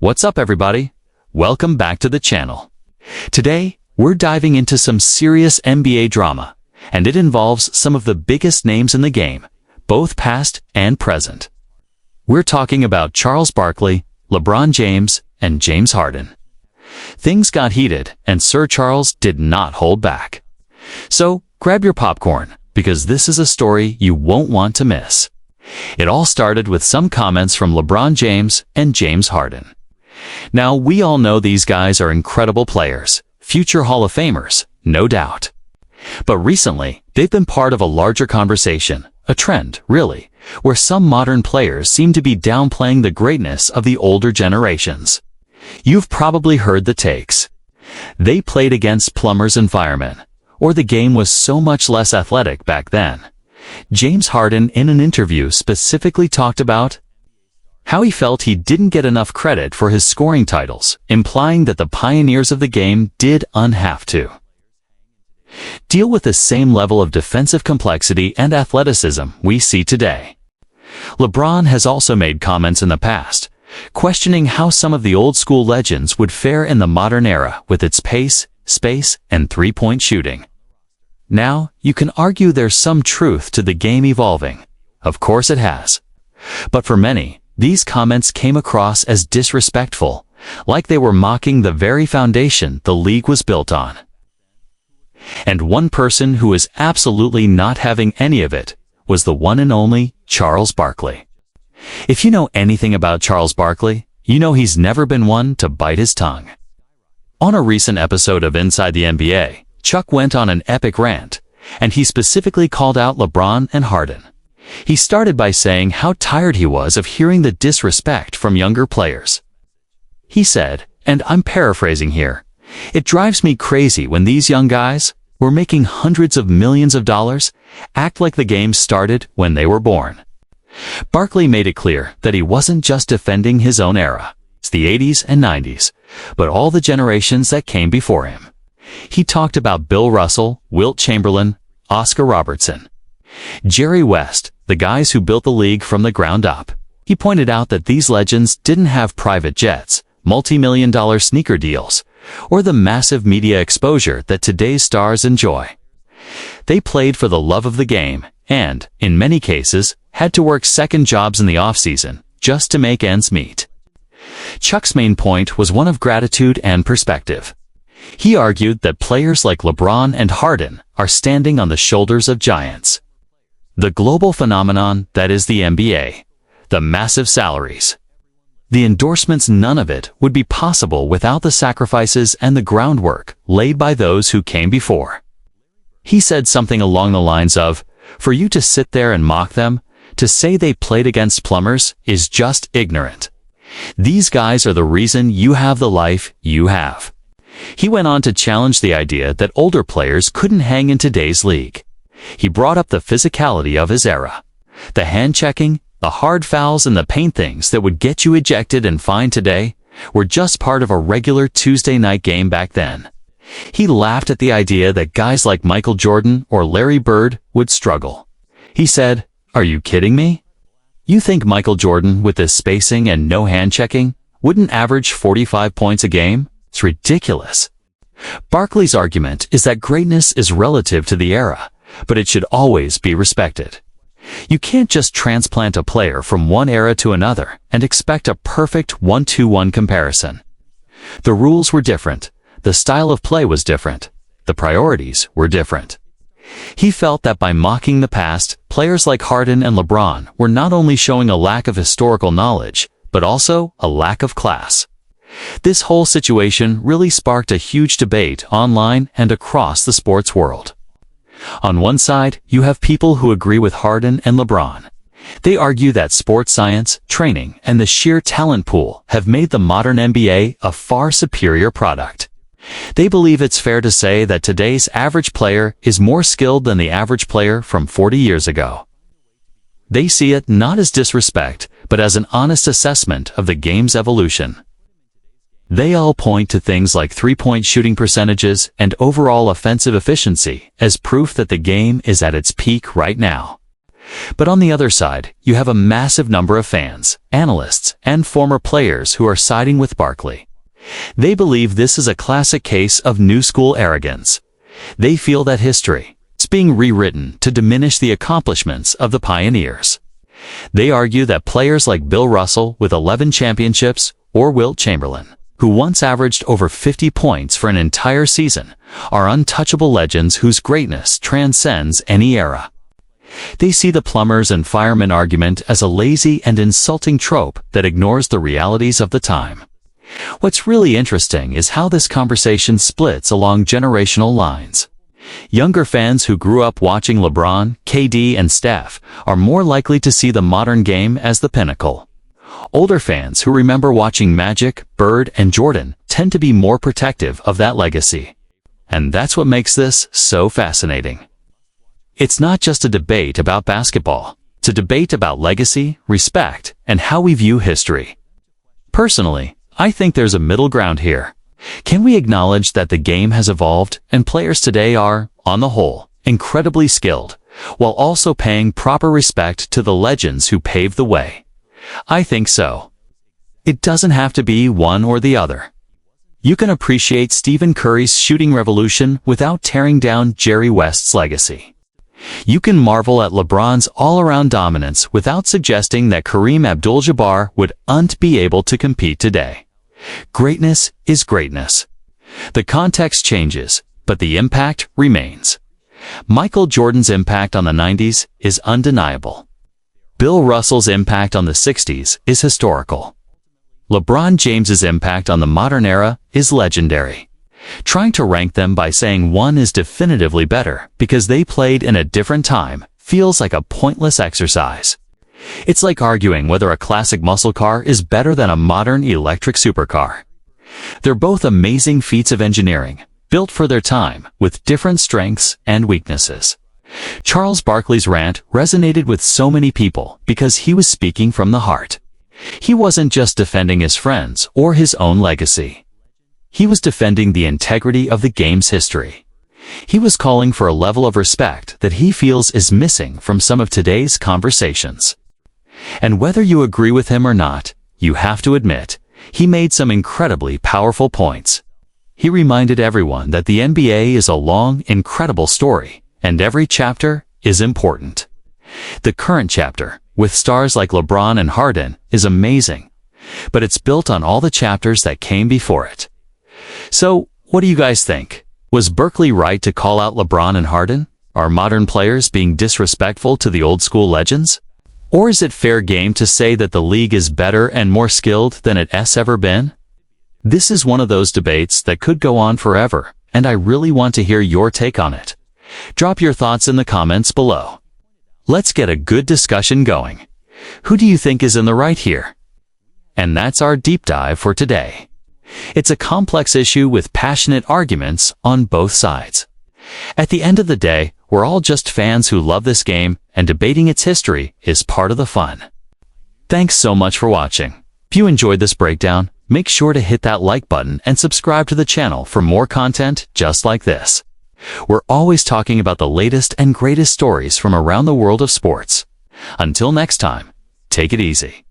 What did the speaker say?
What's up, everybody? Welcome back to the channel. Today, we're diving into some serious NBA drama, and it involves some of the biggest names in the game, both past and present. We're talking about Charles Barkley, LeBron James, and James Harden. Things got heated, and Sir Charles did not hold back. So, grab your popcorn, because this is a story you won't want to miss. It all started with some comments from LeBron James and James Harden. Now, we all know these guys are incredible players, future Hall of Famers, no doubt. But recently, they've been part of a larger conversation, a trend, really, where some modern players seem to be downplaying the greatness of the older generations. You've probably heard the takes. They played against plumbers and firemen, or the game was so much less athletic back then. James Harden, in an interview, specifically talked about how he felt he didn't get enough credit for his scoring titles, implying that the pioneers of the game did have to deal with the same level of defensive complexity and athleticism we see today. LeBron has also made comments in the past, questioning how some of the old-school legends would fare in the modern era with its pace, space, and three-point shooting. Now, you can argue there's some truth to the game evolving. Of course it has. But for many, these comments came across as disrespectful, like they were mocking the very foundation the league was built on. And one person who is absolutely not having any of it was the one and only Charles Barkley. If you know anything about Charles Barkley, you know he's never been one to bite his tongue. On a recent episode of Inside the NBA, Chuck went on an epic rant, and he specifically called out LeBron and Harden. He started by saying how tired he was of hearing the disrespect from younger players. He said, and I'm paraphrasing here, "It drives me crazy when these young guys, who are making hundreds of millions of dollars, act like the game started when they were born." Barkley made it clear that he wasn't just defending his own era, it's the 80s and 90s, but all the generations that came before him. He talked about Bill Russell, Wilt Chamberlain, Oscar Robertson, Jerry West, the guys who built the league from the ground up. He pointed out that these legends didn't have private jets, multi-million-dollar sneaker deals, or the massive media exposure that today's stars enjoy. They played for the love of the game and, in many cases, had to work second jobs in the off-season just to make ends meet. Chuck's main point was one of gratitude and perspective. He argued that players like LeBron and Harden are standing on the shoulders of giants. The global phenomenon that is the NBA, the massive salaries, the endorsements, none of it would be possible without the sacrifices and the groundwork laid by those who came before. He said something along the lines of, "For you to sit there and mock them, to say they played against plumbers, is just ignorant. These guys are the reason you have the life you have." He went on to challenge the idea that older players couldn't hang in today's league. He brought up the physicality of his era. The hand-checking, the hard fouls, and the paint things that would get you ejected and fined today were just part of a regular Tuesday night game back then. He laughed at the idea that guys like Michael Jordan or Larry Bird would struggle. He said, "Are you kidding me? You think Michael Jordan, with this spacing and no hand-checking, wouldn't average 45 points a game? It's ridiculous." Barkley's argument is that greatness is relative to the era, but it should always be respected. You can't just transplant a player from one era to another and expect a perfect 1-to-1 comparison. The rules were different, the style of play was different, the priorities were different. He felt that by mocking the past, players like Harden and LeBron were not only showing a lack of historical knowledge, but also a lack of class. This whole situation really sparked a huge debate online and across the sports world. On one side, you have people who agree with Harden and LeBron. They argue that sports science, training, and the sheer talent pool have made the modern NBA a far superior product. They believe it's fair to say that today's average player is more skilled than the average player from 40 years ago. They see it not as disrespect, but as an honest assessment of the game's evolution. They all point to things like three-point shooting percentages and overall offensive efficiency as proof that the game is at its peak right now. But on the other side, you have a massive number of fans, analysts, and former players who are siding with Barkley. They believe this is a classic case of new school arrogance. They feel that history is being rewritten to diminish the accomplishments of the pioneers. They argue that players like Bill Russell with 11 championships or Wilt Chamberlain, who once averaged over 50 points for an entire season, are untouchable legends whose greatness transcends any era. They see the plumbers and firemen argument as a lazy and insulting trope that ignores the realities of the time. What's really interesting is how this conversation splits along generational lines. Younger fans who grew up watching LeBron, KD, and Steph are more likely to see the modern game as the pinnacle. Older fans who remember watching Magic, Bird, and Jordan tend to be more protective of that legacy. And that's what makes this so fascinating. It's not just a debate about basketball. It's a debate about legacy, respect, and how we view history. Personally, I think there's a middle ground here. Can we acknowledge that the game has evolved and players today are, on the whole, incredibly skilled, while also paying proper respect to the legends who paved the way? I think so. It doesn't have to be one or the other. You can appreciate Stephen Curry's shooting revolution without tearing down Jerry West's legacy. You can marvel at LeBron's all-around dominance without suggesting that Kareem Abdul-Jabbar wouldn't be able to compete today. Greatness is greatness. The context changes, but the impact remains. Michael Jordan's impact on the 90s is undeniable. Bill Russell's impact on the 60s is historical. LeBron James's impact on the modern era is legendary. Trying to rank them by saying one is definitively better because they played in a different time feels like a pointless exercise. It's like arguing whether a classic muscle car is better than a modern electric supercar. They're both amazing feats of engineering, built for their time, with different strengths and weaknesses. Charles Barkley's rant resonated with so many people because he was speaking from the heart. He wasn't just defending his friends or his own legacy. He was defending the integrity of the game's history. He was calling for a level of respect that he feels is missing from some of today's conversations. And whether you agree with him or not, you have to admit, he made some incredibly powerful points. He reminded everyone that the NBA is a long, incredible story, and every chapter is important. The current chapter, with stars like LeBron and Harden, is amazing, but it's built on all the chapters that came before it. So, what do you guys think? Was Barkley right to call out LeBron and Harden? Are modern players being disrespectful to the old-school legends? Or is it fair game to say that the league is better and more skilled than it has ever been? This is one of those debates that could go on forever, and I really want to hear your take on it. Drop your thoughts in the comments below. Let's get a good discussion going. Who do you think is in the right here? And that's our deep dive for today. It's a complex issue with passionate arguments on both sides. At the end of the day, we're all just fans who love this game, and debating its history is part of the fun. Thanks so much for watching. If you enjoyed this breakdown, make sure to hit that like button and subscribe to the channel for more content just like this. We're always talking about the latest and greatest stories from around the world of sports. Until next time, take it easy.